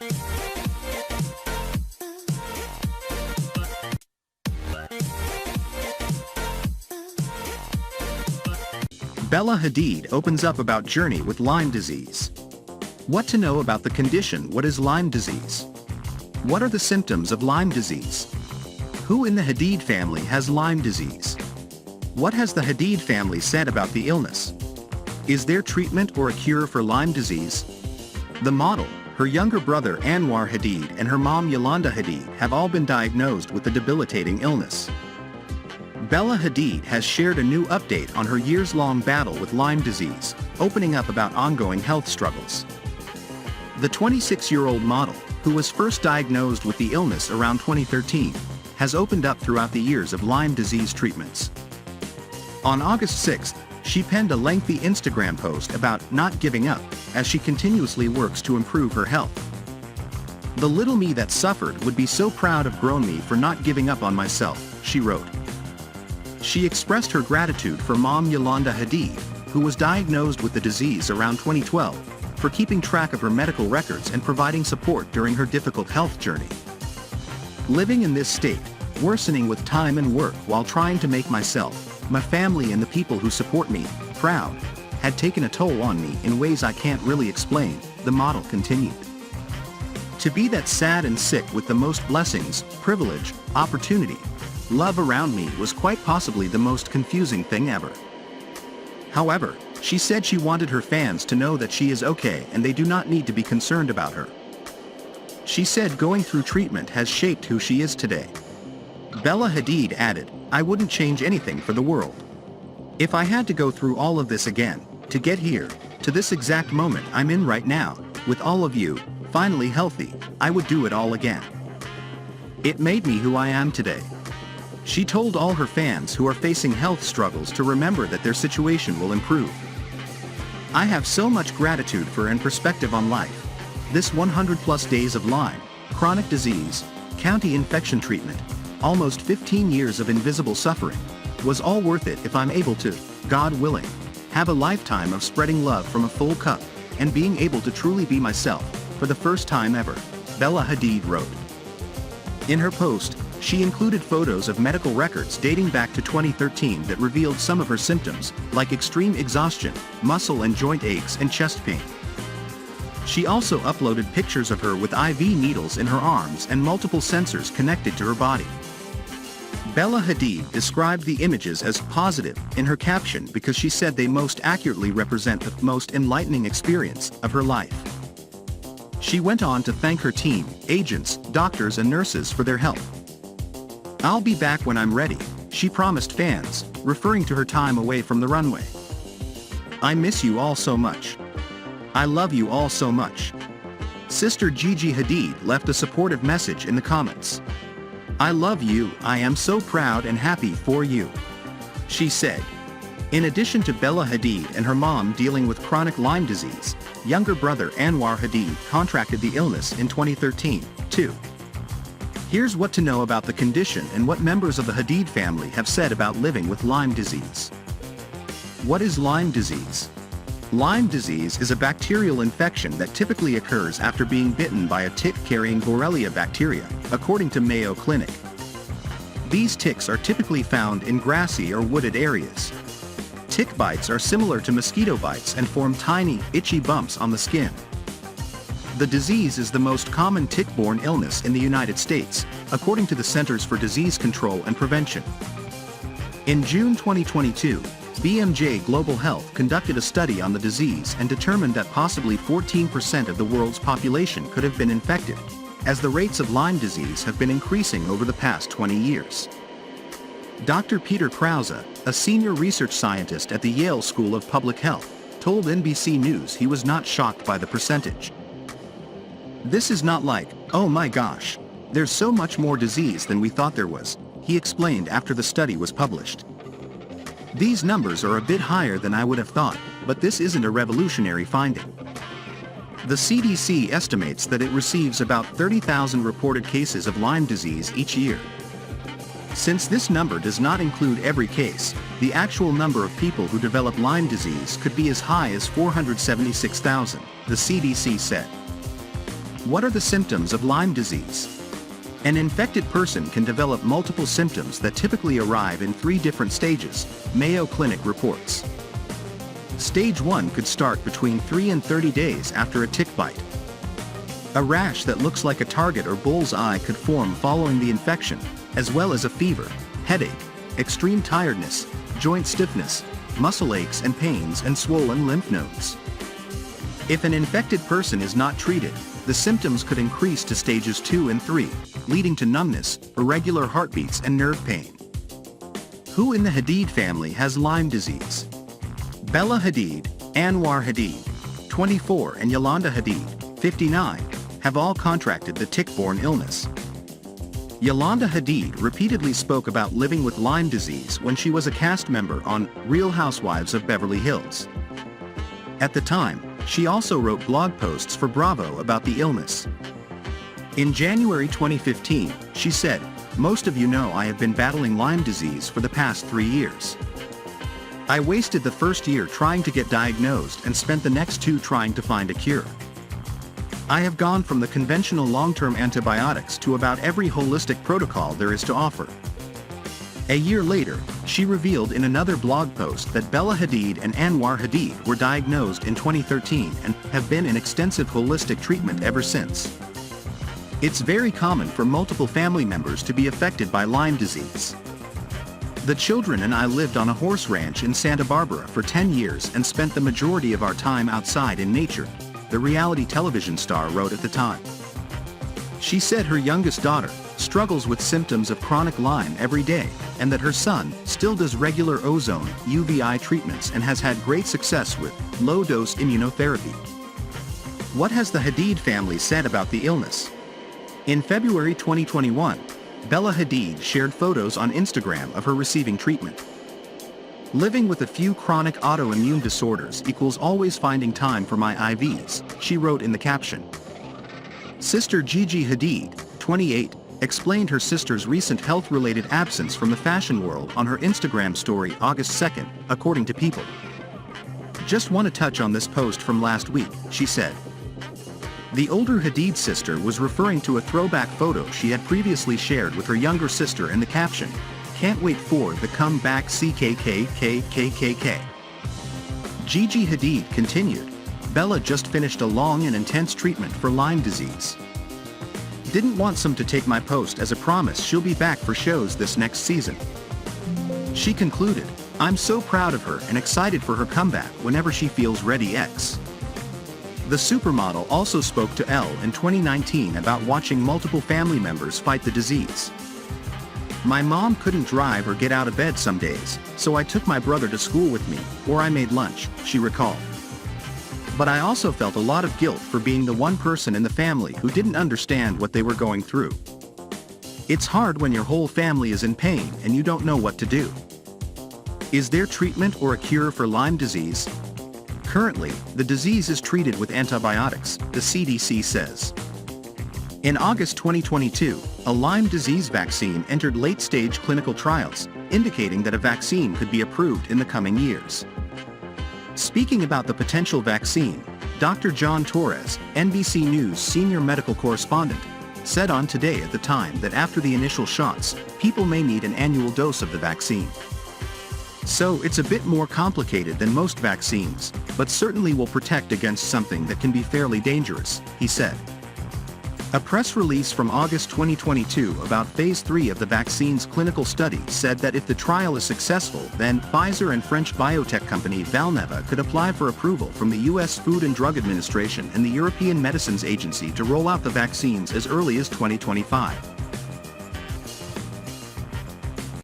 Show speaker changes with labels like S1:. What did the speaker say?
S1: Bella Hadid opens up about journey with Lyme disease. What to know about the condition? What is Lyme disease? What are the symptoms of Lyme disease? Who in the Hadid family has Lyme disease? What has the Hadid family said about the illness? Is there treatment or a cure for Lyme disease? The model, her younger brother Anwar Hadid and her mom Yolanda Hadid have all been diagnosed with the debilitating illness. Bella Hadid has shared a new update on her years-long battle with Lyme disease, opening up about ongoing health struggles. The 26-year-old model, who was first diagnosed with the illness around 2013, has opened up throughout the years of Lyme disease treatments. On August 6, she penned a lengthy Instagram post about not giving up, as she continuously works to improve her health. "The little me that suffered would be so proud of grown me for not giving up on myself," she wrote. She expressed her gratitude for mom Yolanda Hadid, who was diagnosed with the disease around 2012, for keeping track of her medical records and providing support during her difficult health journey. "Living in this state, worsening with time and work while trying to make myself, my family and the people who support me, proud, had taken a toll on me in ways I can't really explain," the model continued. "To be that sad and sick with the most blessings, privilege, opportunity, love around me was quite possibly the most confusing thing ever." However, she said she wanted her fans to know that she is okay and they do not need to be concerned about her. She said going through treatment has shaped who she is today. Bella Hadid added, "I wouldn't change anything for the world. If I had to go through all of this again, to get here, to this exact moment I'm in right now, with all of you, finally healthy, I would do it all again. It made me who I am today." She told all her fans who are facing health struggles to remember that their situation will improve. "I have so much gratitude for and perspective on life. This 100+ days of Lyme, chronic disease, county infection treatment, almost 15 years of invisible suffering, was all worth it if I'm able to, God willing, have a lifetime of spreading love from a full cup, and being able to truly be myself, for the first time ever," Bella Hadid wrote. In her post, she included photos of medical records dating back to 2013 that revealed some of her symptoms, like extreme exhaustion, muscle and joint aches and chest pain. She also uploaded pictures of her with IV needles in her arms and multiple sensors connected to her body. Bella Hadid described the images as positive in her caption because she said they most accurately represent the most enlightening experience of her life. She went on to thank her team, agents, doctors and nurses for their help. "I'll be back when I'm ready," she promised fans, referring to her time away from the runway. "I miss you all so much. I love you all so much." Sister Gigi Hadid left a supportive message in the comments. "I love you, I am so proud and happy for you," she said. In addition to Bella Hadid and her mom dealing with chronic Lyme disease, younger brother Anwar Hadid contracted the illness in 2013, too. Here's what to know about the condition and what members of the Hadid family have said about living with Lyme disease. What is Lyme disease? Lyme disease is a bacterial infection that typically occurs after being bitten by a tick carrying Borrelia bacteria, according to Mayo Clinic. These ticks are typically found in grassy or wooded areas. Tick bites are similar to mosquito bites and form tiny, itchy bumps on the skin. The disease is the most common tick-borne illness in the United States, according to the Centers for Disease Control and Prevention. In June 2022, BMJ Global Health conducted a study on the disease and determined that possibly 14% of the world's population could have been infected, as the rates of Lyme disease have been increasing over the past 20 years. Dr. Peter Krause, a senior research scientist at the Yale School of Public Health, told NBC News he was not shocked by the percentage. "This is not like, oh my gosh, there's so much more disease than we thought there was," he explained after the study was published. "These numbers are a bit higher than I would have thought, but this isn't a revolutionary finding." The CDC estimates that it receives about 30,000 reported cases of Lyme disease each year. Since this number does not include every case, the actual number of people who develop Lyme disease could be as high as 476,000, the CDC said. What are the symptoms of Lyme disease? An infected person can develop multiple symptoms that typically arrive in 3 different stages, Mayo Clinic reports. Stage 1 could start between 3 and 30 days after a tick bite. A rash that looks like a target or bull's eye could form following the infection, as well as a fever, headache, extreme tiredness, joint stiffness, muscle aches and pains, and swollen lymph nodes. If an infected person is not treated, the symptoms could increase to stages 2 and 3, leading to numbness, irregular heartbeats, and nerve pain. Who in the Hadid family has Lyme disease? Bella Hadid, Anwar Hadid, 24, and Yolanda Hadid, 59, have all contracted the tick-borne illness. Yolanda Hadid repeatedly spoke about living with Lyme disease when she was a cast member on Real Housewives of Beverly Hills. At the time, she also wrote blog posts for Bravo about the illness. In January 2015, she said, "Most of you know I have been battling Lyme disease for the past 3 years. I wasted the first year trying to get diagnosed and spent the next 2 trying to find a cure. I have gone from the conventional long-term antibiotics to about every holistic protocol there is to offer." A year later, she revealed in another blog post that Bella Hadid and Anwar Hadid were diagnosed in 2013 and have been in extensive holistic treatment ever since. It's very common for multiple family members to be affected by Lyme disease. The children and I lived on a horse ranch in Santa Barbara for 10 years and spent the majority of our time outside in nature, the reality television star wrote at the time. She said her youngest daughter struggles with symptoms of chronic Lyme every day, and that her son still does regular ozone UVI treatments and has had great success with low-dose immunotherapy. What has the Hadid family said about the illness? In February 2021, Bella Hadid shared photos on Instagram of her receiving treatment. "Living with a few chronic autoimmune disorders equals always finding time for my IVs," she wrote in the caption. Sister Gigi Hadid, 28, explained her sister's recent health-related absence from the fashion world on her Instagram story August 2nd, according to People. "Just want to touch on this post from last week," she said. The older Hadid sister was referring to a throwback photo she had previously shared with her younger sister in the caption, "Can't wait for the comeback CKKKKKK." Gigi Hadid continued, "Bella just finished a long and intense treatment for Lyme disease. Didn't want some to take my post as a promise she'll be back for shows this next season." She concluded, "I'm so proud of her and excited for her comeback whenever she feels ready X." The supermodel also spoke to Elle in 2019 about watching multiple family members fight the disease. "My mom couldn't drive or get out of bed some days, so I took my brother to school with me, or I made lunch," she recalled. "But I also felt a lot of guilt for being the one person in the family who didn't understand what they were going through. It's hard when your whole family is in pain and you don't know what to do." Is there treatment or a cure for Lyme disease? Currently, the disease is treated with antibiotics, the CDC says. In August 2022, a Lyme disease vaccine entered late-stage clinical trials, indicating that a vaccine could be approved in the coming years. Speaking about the potential vaccine, Dr. John Torres, NBC News senior medical correspondent, said on Today at the time that after the initial shots, people may need an annual dose of the vaccine. "So it's a bit more complicated than most vaccines, but certainly will protect against something that can be fairly dangerous," he said. A press release from August 2022 about Phase 3 of the vaccine's clinical study said that if the trial is successful, then Pfizer and French biotech company Valneva could apply for approval from the U.S. Food and Drug Administration and the European Medicines Agency to roll out the vaccines as early as 2025.